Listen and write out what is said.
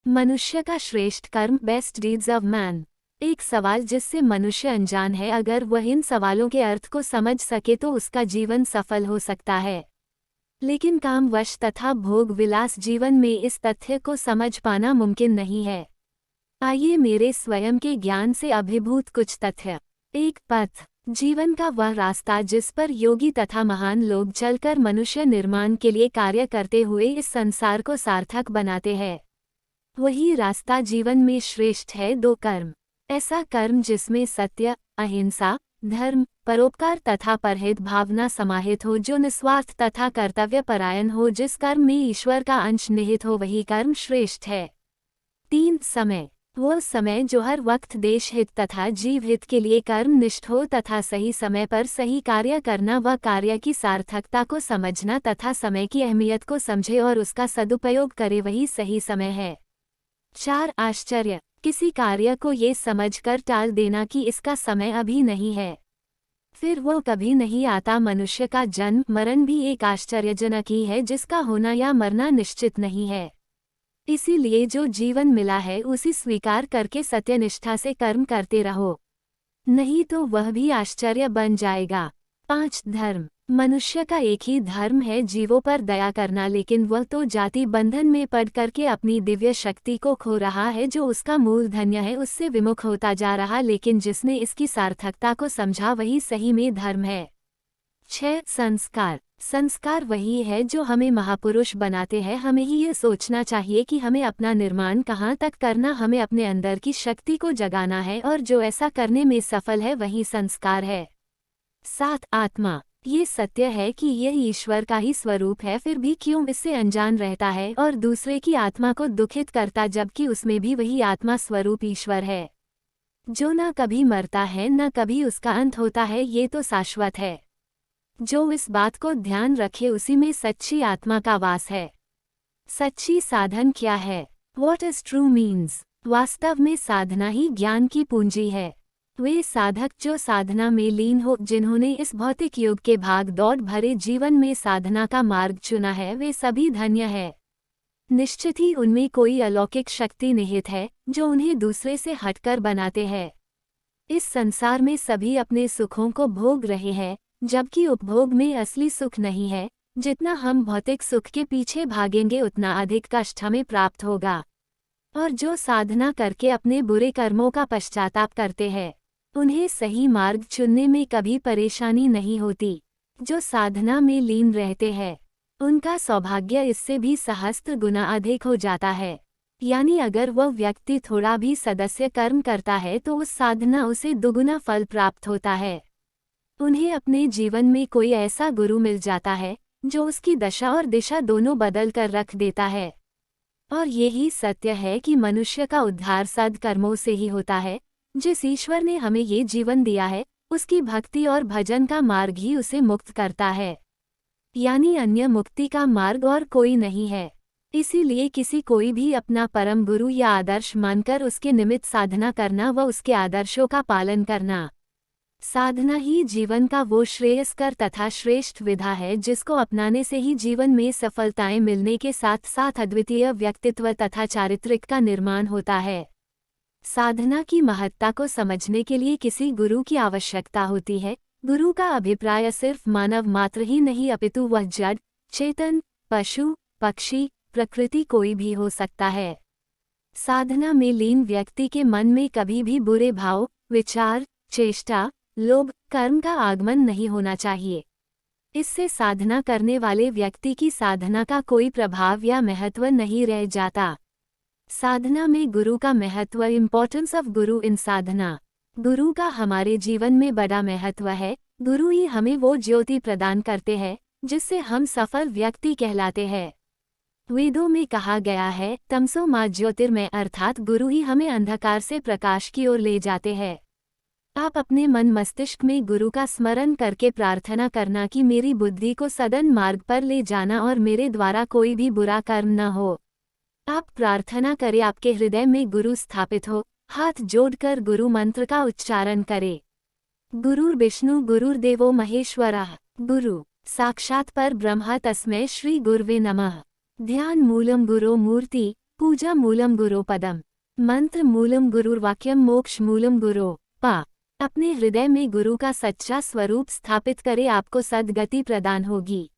मनुष्य का श्रेष्ठ कर्म, बेस्ट डीड्स ऑफ मैन। एक सवाल जिससे मनुष्य अनजान है, अगर वह इन सवालों के अर्थ को समझ सके तो उसका जीवन सफल हो सकता है। लेकिन कामवश तथा भोग विलास जीवन में इस तथ्य को समझ पाना मुमकिन नहीं है। आइए मेरे स्वयं के ज्ञान से अभिभूत कुछ तथ्य। एक पथ, जीवन का वह रास्ता जिस पर योगी तथा महान लोग चलकर मनुष्य निर्माण के लिए कार्य करते हुए इस संसार को सार्थक बनाते हैं। वही रास्ता जीवन में श्रेष्ठ है। दो कर्म, ऐसा कर्म जिसमें सत्य, अहिंसा, धर्म, परोपकार तथा परहित भावना समाहित हो, जो निस्वार्थ तथा कर्तव्य परायण हो, जिस कर्म में ईश्वर का अंश निहित हो, वही कर्म श्रेष्ठ है। तीन समय, वह समय जो हर वक्त देश हित तथा जीव हित के लिए कर्मनिष्ठ हो तथा सही समय पर सही कार्य करना, वह कार्य की सार्थकता को समझना तथा समय की अहमियत को समझे और उसका सदुपयोग करे, वही सही समय है। चार आश्चर्य, किसी कार्य को ये समझकर टाल देना कि इसका समय अभी नहीं है, फिर वो कभी नहीं आता। मनुष्य का जन्म मरण भी एक आश्चर्यजनक ही है, जिसका होना या मरना निश्चित नहीं है। इसीलिए जो जीवन मिला है उसी स्वीकार करके सत्यनिष्ठा से कर्म करते रहो, नहीं तो वह भी आश्चर्य बन जाएगा। पांच धर्म, मनुष्य का एक ही धर्म है, जीवों पर दया करना, लेकिन वह तो जाति बंधन में पड़ करके अपनी दिव्य शक्ति को खो रहा है। जो उसका मूल धन्य है उससे विमुख होता जा रहा, लेकिन जिसने इसकी सार्थकता को समझा वही सही में धर्म है। 6 संस्कार, संस्कार वही है जो हमें महापुरुष बनाते हैं। हमें ही ये सोचना चाहिए कि हमें अपना निर्माण कहाँ तक करना, हमें अपने अंदर की शक्ति को जगाना है, और जो ऐसा करने में सफल है वही संस्कार है। 7 आत्मा, ये सत्य है कि यह ईश्वर का ही स्वरूप है, फिर भी क्यों इससे अनजान रहता है और दूसरे की आत्मा को दुखित करता, जबकि उसमें भी वही आत्मा स्वरूप ईश्वर है, जो न कभी मरता है न कभी उसका अंत होता है, ये तो शाश्वत है। जो इस बात को ध्यान रखे उसी में सच्ची आत्मा का वास है। सच्ची साधन क्या है? What is true means? वास्तव में साधना ही ज्ञान की पूंजी है। वे साधक जो साधना में लीन हो, जिन्होंने इस भौतिक युग के भाग दौड़ भरे जीवन में साधना का मार्ग चुना है, वे सभी धन्य है। निश्चित ही उनमें कोई अलौकिक शक्ति निहित है जो उन्हें दूसरे से हटकर बनाते हैं। इस संसार में सभी अपने सुखों को भोग रहे हैं, जबकि उपभोग में असली सुख नहीं है। जितना हम भौतिक सुख के पीछे भागेंगे उतना अधिक कष्ट हमें प्राप्त होगा। और जो साधना करके अपने बुरे कर्मों का पश्चाताप करते हैं, उन्हें सही मार्ग चुनने में कभी परेशानी नहीं होती। जो साधना में लीन रहते हैं, उनका सौभाग्य इससे भी सहस्त्र गुना अधिक हो जाता है। यानी अगर वह व्यक्ति थोड़ा भी सदस्य कर्म करता है तो उस साधना उसे दुगुना फल प्राप्त होता है। उन्हें अपने जीवन में कोई ऐसा गुरु मिल जाता है जो उसकी दशा और दिशा दोनों बदल कर रख देता है। और यही सत्य है कि मनुष्य का उद्धार सद्कर्मों से ही होता है। जिस ईश्वर ने हमें ये जीवन दिया है, उसकी भक्ति और भजन का मार्ग ही उसे मुक्त करता है। यानी अन्य मुक्ति का मार्ग और कोई नहीं है। इसीलिए किसी कोई भी अपना परम गुरु या आदर्श मानकर उसके निमित्त साधना करना व उसके आदर्शों का पालन करना, साधना ही जीवन का वो श्रेयस्कर तथा श्रेष्ठ विधा है जिसको अपनाने से ही जीवन में सफलताएं मिलने के साथ साथ अद्वितीय व्यक्तित्व तथा चारित्रिक का निर्माण होता है। साधना की महत्ता को समझने के लिए किसी गुरु की आवश्यकता होती है। गुरु का अभिप्राय सिर्फ मानव मात्र ही नहीं, अपितु वह जड़, चेतन, पशु, पक्षी, प्रकृति कोई भी हो सकता है। साधना में लीन व्यक्ति के मन में कभी भी बुरे भाव, विचार, चेष्टा, लोभ, कर्म का आगमन नहीं होना चाहिए। इससे साधना करने वाले व्यक्ति की साधना का कोई प्रभाव या महत्व नहीं रह जाता। साधना में गुरु का महत्व, इम्पोर्टेंस ऑफ गुरु इन साधना। गुरु का हमारे जीवन में बड़ा महत्व है। गुरु ही हमें वो ज्योति प्रदान करते हैं जिससे हम सफल व्यक्ति कहलाते हैं। वेदों में कहा गया है, तमसो मा ज्योतिर्मय, अर्थात गुरु ही हमें अंधकार से प्रकाश की ओर ले जाते हैं। आप अपने मन मस्तिष्क में गुरु का स्मरण करके प्रार्थना करना कि मेरी बुद्धि को सदन मार्ग पर ले जाना और मेरे द्वारा कोई भी बुरा कर्म न हो। आप प्रार्थना करें, आपके हृदय में गुरु स्थापित हो, हाथ जोड़कर गुरु मंत्र का उच्चारण करें। गुरुर्विष्णु गुरुर्देवो महेश्वरः, गुरु साक्षात् पर ब्रह्म, तस्मै श्री गुरुवे नमः। ध्यान मूलम गुरो मूर्ति पूजा मूलम गुरोपदम। मंत्र मूलम गुरुर्वाक्यम मोक्ष मूलम गुरो पा। अपने हृदय में गुरु का सच्चा स्वरूप स्थापित करे, आपको सद्गति प्रदान होगी।